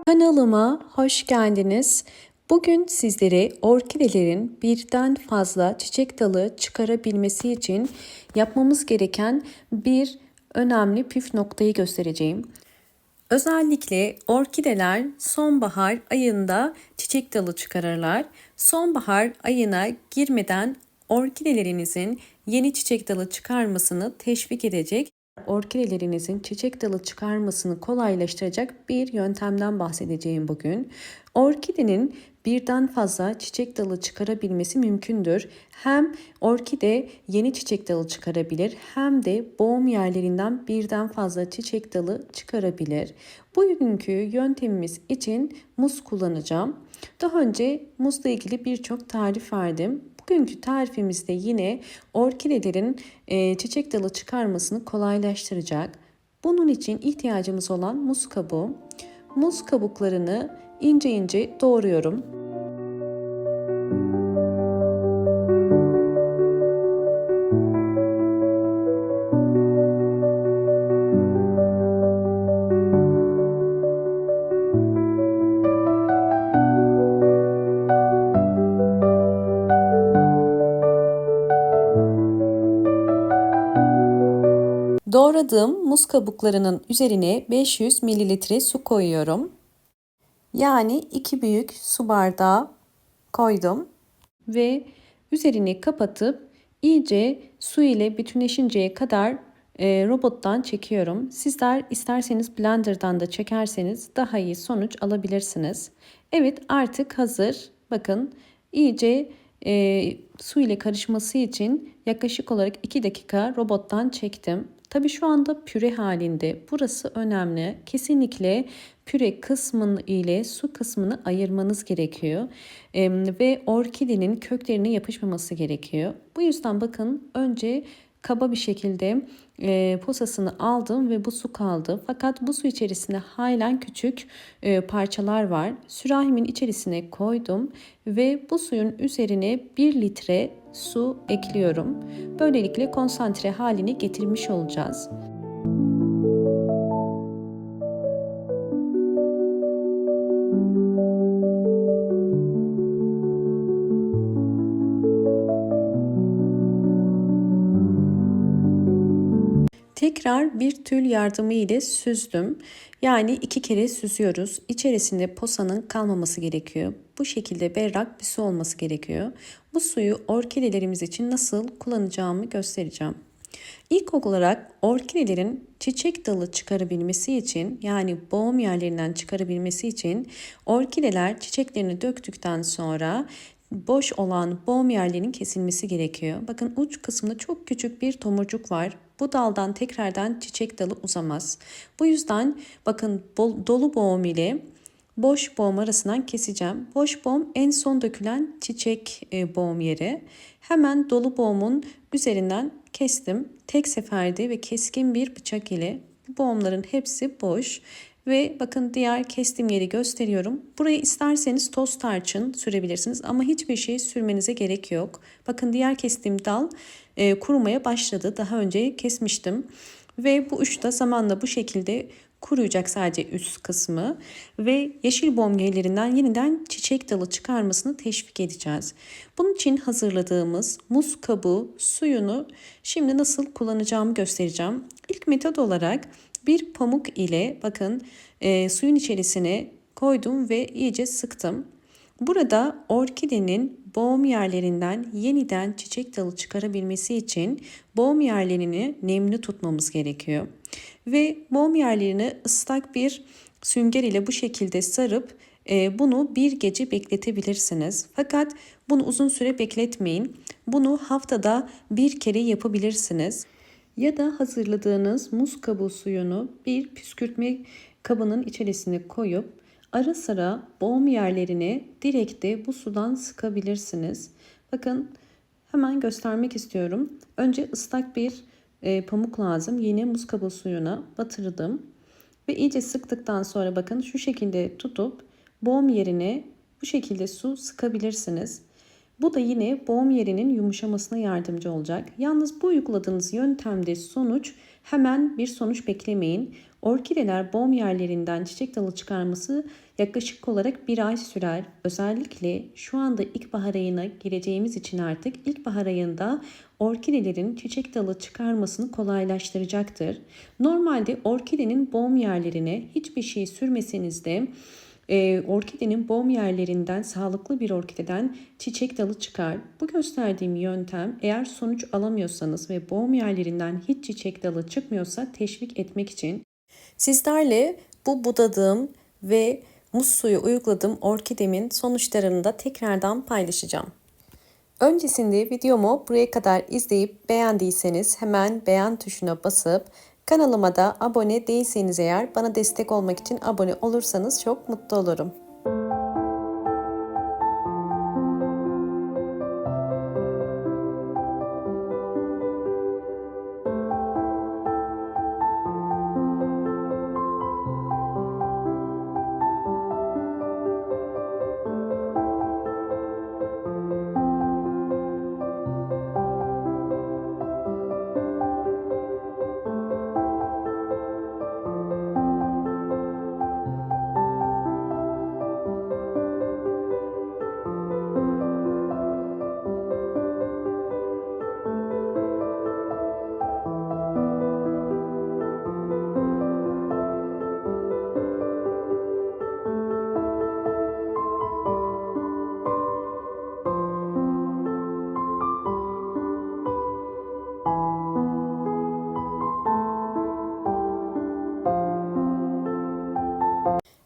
Kanalıma hoş geldiniz. Bugün sizlere orkidelerin birden fazla çiçek dalı çıkarabilmesi için yapmamız gereken bir önemli püf noktayı göstereceğim. Özellikle orkideler sonbahar ayında çiçek dalı çıkarırlar. Sonbahar ayına girmeden orkidelerinizin yeni çiçek dalı çıkarmasını teşvik edecek, orkidelerinizin çiçek dalı çıkarmasını kolaylaştıracak bir yöntemden bahsedeceğim bugün. Orkidenin birden fazla çiçek dalı çıkarabilmesi mümkündür. Hem orkide yeni çiçek dalı çıkarabilir hem de boğum yerlerinden birden fazla çiçek dalı çıkarabilir. Bugünkü yöntemimiz için muz kullanacağım. Daha önce muzla ilgili birçok tarif verdim. Bugünkü tarifimizde yine orkidelerin çiçek dalı çıkarmasını kolaylaştıracak. Bunun için ihtiyacımız olan muz kabuğu. Muz kabuklarını ince ince doğruyorum. Doğradığım muz kabuklarının üzerine 500 mililitre su koyuyorum. Yani 2 büyük su bardağı koydum ve üzerini kapatıp iyice su ile bütünleşinceye kadar robottan çekiyorum. Sizler isterseniz blenderdan da çekerseniz daha iyi sonuç alabilirsiniz. Evet, artık hazır. Bakın iyice su ile karışması için yaklaşık olarak 2 dakika robottan çektim. Tabii şu anda püre halinde. Burası önemli. Kesinlikle püre kısmını ile su kısmını ayırmanız gerekiyor. Ve orkidenin köklerine yapışmaması gerekiyor. Bu yüzden bakın önce kaba bir şekilde posasını aldım ve bu su kaldı. Fakat bu su içerisinde halen küçük parçalar var. Sürahimin içerisine koydum ve bu suyun üzerine 1 litre su ekliyorum. Böylelikle konsantre haline getirmiş olacağız. Tekrar bir tül yardımı ile süzdüm. Yani 2 kere süzüyoruz. İçerisinde posanın kalmaması gerekiyor. Bu şekilde berrak bir su olması gerekiyor. Bu suyu orkidelerimiz için nasıl kullanacağımı göstereceğim. İlk olarak orkidelerin çiçek dalı çıkarabilmesi için, yani boğum yerlerinden çıkarabilmesi için orkideler çiçeklerini döktükten sonra boş olan boğum yerlerinin kesilmesi gerekiyor. Bakın uç kısmında çok küçük bir tomurcuk var. Bu daldan tekrardan çiçek dalı uzamaz. Bu yüzden bakın dolu boğum ile boş boğum arasından keseceğim. Boş boğum en son dökülen çiçek boğum yeri. Hemen dolu boğumun üzerinden kestim. Tek seferde ve keskin bir bıçak ile. Bu boğumların hepsi boş. Ve bakın diğer kestiğim yeri gösteriyorum. Buraya isterseniz toz tarçın sürebilirsiniz ama hiçbir şey sürmenize gerek yok. Bakın diğer kestiğim dal kurumaya başladı. Daha önce kesmiştim. Ve bu uçta zamanla bu şekilde kuruyacak, sadece üst kısmı ve yeşil bomgelerinden yeniden çiçek dalı çıkarmasını teşvik edeceğiz. Bunun için hazırladığımız muz kabuğu suyunu şimdi nasıl kullanacağımı göstereceğim. İlk metot olarak bir pamuk ile bakın suyun içerisine koydum ve iyice sıktım. Burada orkidenin boğum yerlerinden yeniden çiçek dalı çıkarabilmesi için boğum yerlerini nemli tutmamız gerekiyor. Ve boğum yerlerini ıslak bir sünger ile bu şekilde sarıp bunu bir gece bekletebilirsiniz. Fakat bunu uzun süre bekletmeyin. Bunu haftada bir kere yapabilirsiniz. Ya da hazırladığınız muz kabuğu suyunu bir püskürtme kabının içerisine koyup ara sıra boğum yerlerine direkt de bu sudan sıkabilirsiniz. Bakın hemen göstermek istiyorum. Önce ıslak bir pamuk lazım. Yine muz kabuğu suyuna batırdım. Ve iyice sıktıktan sonra bakın şu şekilde tutup boğum yerine bu şekilde su sıkabilirsiniz. Bu da yine boğum yerinin yumuşamasına yardımcı olacak. Yalnız bu uyguladığınız yöntemde hemen bir sonuç beklemeyin. Orkideler boğum yerlerinden çiçek dalı çıkarması yaklaşık olarak bir ay sürer. Özellikle şu anda ilkbahar ayına gireceğimiz için artık ilkbahar ayında orkidelerin çiçek dalı çıkarmasını kolaylaştıracaktır. Normalde orkidenin boğum yerlerine hiçbir şey sürmeseniz de orkidenin boğum yerlerinden sağlıklı bir orkideden çiçek dalı çıkar. Bu gösterdiğim yöntem eğer sonuç alamıyorsanız ve boğum yerlerinden hiç çiçek dalı çıkmıyorsa teşvik etmek için sizlerle bu budadığım ve muz suyu uyguladığım orkidemin sonuçlarını da tekrardan paylaşacağım. Öncesinde videomu buraya kadar izleyip beğendiyseniz hemen beğen tuşuna basıp kanalıma da abone değilseniz eğer bana destek olmak için abone olursanız çok mutlu olurum.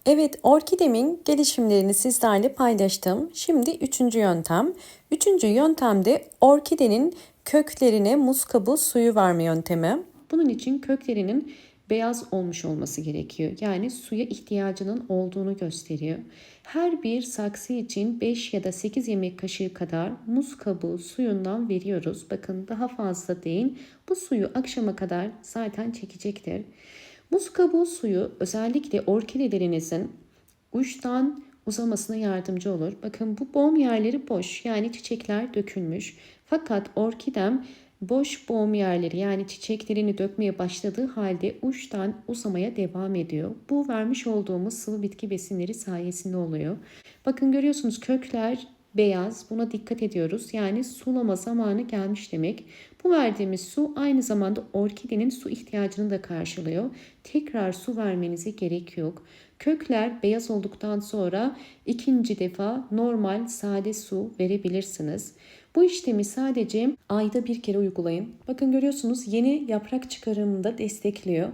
Evet, orkidemin gelişimlerini sizlerle paylaştım. Şimdi üçüncü yöntem. Üçüncü yöntemde orkidenin köklerine muz kabuğu suyu verme yöntemi. Bunun için köklerinin beyaz olmuş olması gerekiyor. Yani suya ihtiyacının olduğunu gösteriyor. Her bir saksı için 5 ya da 8 yemek kaşığı kadar muz kabuğu suyundan veriyoruz. Bakın daha fazla değil. Bu suyu akşama kadar zaten çekecektir. Muz kabuğu suyu özellikle orkidelerinizin uçtan uzamasına yardımcı olur. Bakın bu boğum yerleri boş, yani çiçekler dökülmüş. Fakat orkidem boş boğum yerleri, yani çiçeklerini dökmeye başladığı halde uçtan uzamaya devam ediyor. Bu vermiş olduğumuz sıvı bitki besinleri sayesinde oluyor. Bakın görüyorsunuz kökler beyaz, buna dikkat ediyoruz. Yani sulama zamanı gelmiş demek. Bu verdiğimiz su aynı zamanda orkidenin su ihtiyacını da karşılıyor. Tekrar su vermenize gerek yok. Kökler beyaz olduktan sonra ikinci defa normal sade su verebilirsiniz. Bu işlemi sadece ayda bir kere uygulayın. Bakın görüyorsunuz yeni yaprak çıkarımını da destekliyor.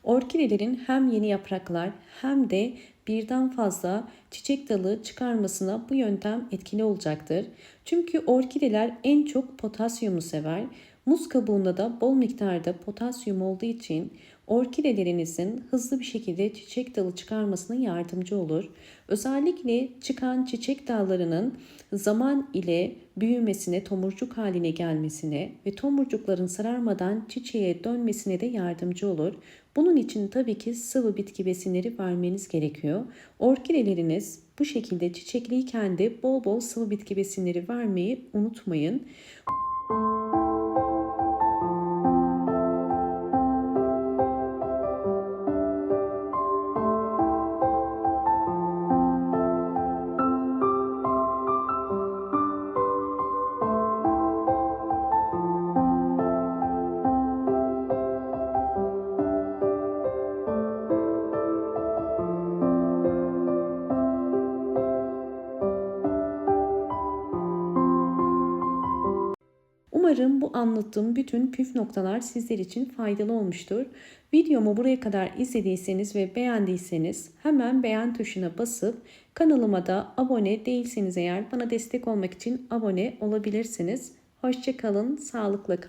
Orkidelerin hem yeni yapraklar hem de birden fazla çiçek dalı çıkarmasına bu yöntem etkili olacaktır. Çünkü orkideler en çok potasyumu sever. Muz kabuğunda da bol miktarda potasyum olduğu için orkidelerinizin hızlı bir şekilde çiçek dalı çıkarmasına yardımcı olur. Özellikle çıkan çiçek dallarının zaman ile büyümesine, tomurcuk haline gelmesine ve tomurcukların sararmadan çiçeğe dönmesine de yardımcı olur. Bunun için tabii ki sıvı bitki besinleri vermeniz gerekiyor. Orkideleriniz bu şekilde çiçekliyken de bol bol sıvı bitki besinleri vermeyi unutmayın. Umarım bu anlattığım bütün püf noktalar sizler için faydalı olmuştur. Videomu buraya kadar izlediyseniz ve beğendiyseniz hemen beğen tuşuna basıp kanalıma da abone değilseniz eğer bana destek olmak için abone olabilirsiniz. Hoşça kalın, sağlıkla kalın.